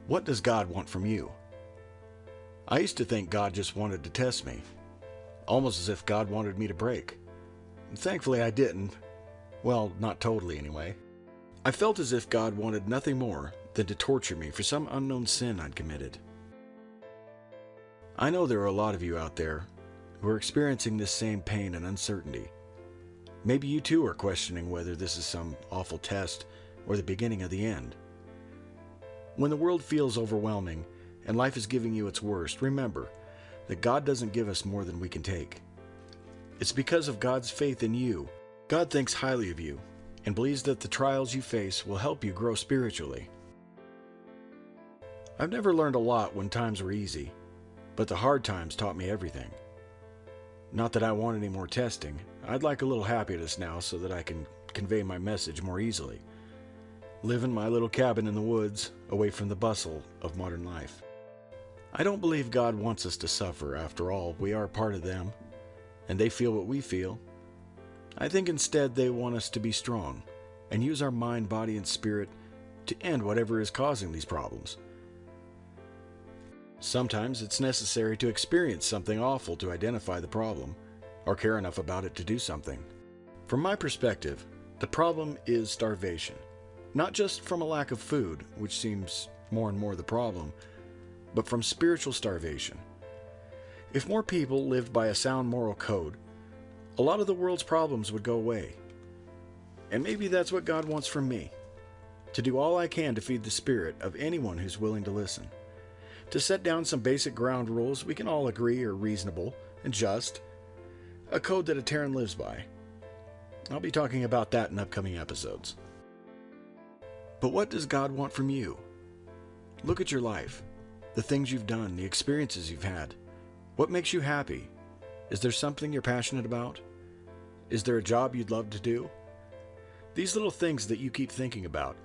What does God want from you? I used to think God just wanted to test me, almost as if God wanted me to break. Thankfully, I didn't. Well, not totally anyway. I felt as if God wanted nothing more than to torture me for some unknown sin I'd committed. I know there are a lot of you out there who are experiencing this same pain and uncertainty. Maybe you too are questioning whether this is some awful test or the beginning of the end. When the world feels overwhelming and life is giving you its worst, remember that God doesn't give us more than we can take. It's because of God's faith in you. God thinks highly of you and believes that the trials you face will help you grow spiritually. I've never learned a lot when times were easy, but the hard times taught me everything. Not that I want any more testing. I'd like a little happiness now so that I can convey my message more easily. Live in my little cabin in the woods, away from the bustle of modern life. I don't believe God wants us to suffer. After all, we are part of them, and they feel what we feel. I think instead they want us to be strong and use our mind, body, and spirit to end whatever is causing these problems. Sometimes it's necessary to experience something awful to identify the problem, or care enough about it to do something. From my perspective, the problem is starvation. Not just from a lack of food, which seems more and more the problem, but from spiritual starvation. If more people lived by a sound moral code, a lot of the world's problems would go away. And maybe that's what God wants from me, to do all I can to feed the spirit of anyone who's willing to listen. To set down some basic ground rules we can all agree are reasonable and just, a code that a Terran lives by. I'll be talking about that in upcoming episodes. But what does God want from you? Look at your life, the things you've done, the experiences you've had. What makes you happy? Is there something you're passionate about? Is there a job you'd love to do? These little things that you keep thinking about,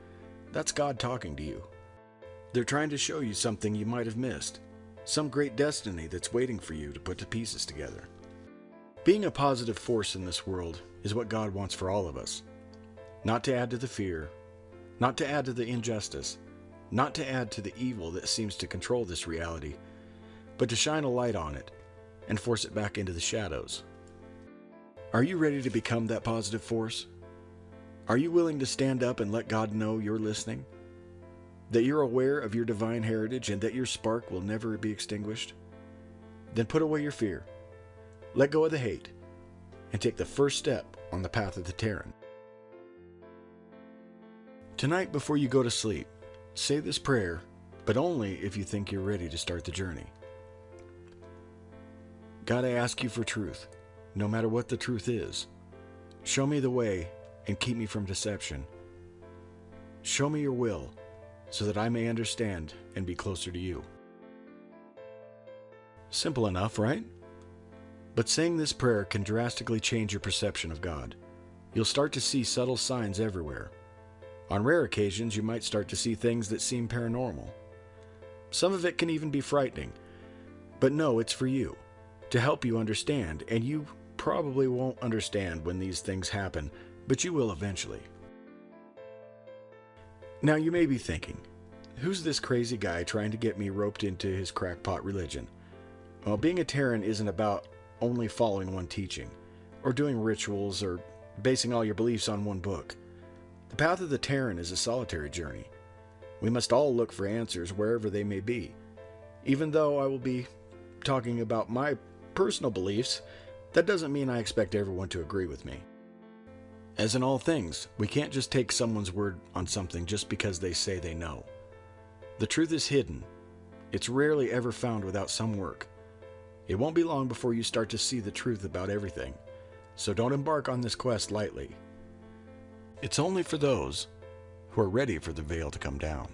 that's God talking to you. They're trying to show you something you might have missed, some great destiny that's waiting for you to put the pieces together. Being a positive force in this world is what God wants for all of us. Not to add to the fear, not to add to the injustice, not to add to the evil that seems to control this reality, but to shine a light on it and force it back into the shadows. Are you ready to become that positive force? Are you willing to stand up and let God know you're listening? That you're aware of your divine heritage and that your spark will never be extinguished? Then put away your fear, let go of the hate, and take the first step on the path of the Terran. Tonight before you go to sleep, say this prayer, but only if you think you're ready to start the journey. God, I ask you for truth, no matter what the truth is. Show me the way and keep me from deception. Show me your will, so that I may understand and be closer to you. Simple enough, right? But saying this prayer can drastically change your perception of God. You'll start to see subtle signs everywhere. On rare occasions, you might start to see things that seem paranormal. Some of it can even be frightening. But no, it's for you, to help you understand, and you probably won't understand when these things happen, but you will eventually. Now you may be thinking, who's this crazy guy trying to get me roped into his crackpot religion? Well, being a Terran isn't about only following one teaching, or doing rituals, or basing all your beliefs on one book. The path of the Terran is a solitary journey. We must all look for answers wherever they may be. Even though I will be talking about my personal beliefs, that doesn't mean I expect everyone to agree with me. As in all things, we can't just take someone's word on something just because they say they know. The truth is hidden. It's rarely ever found without some work. It won't be long before you start to see the truth about everything, so don't embark on this quest lightly. It's only for those who are ready for the veil to come down.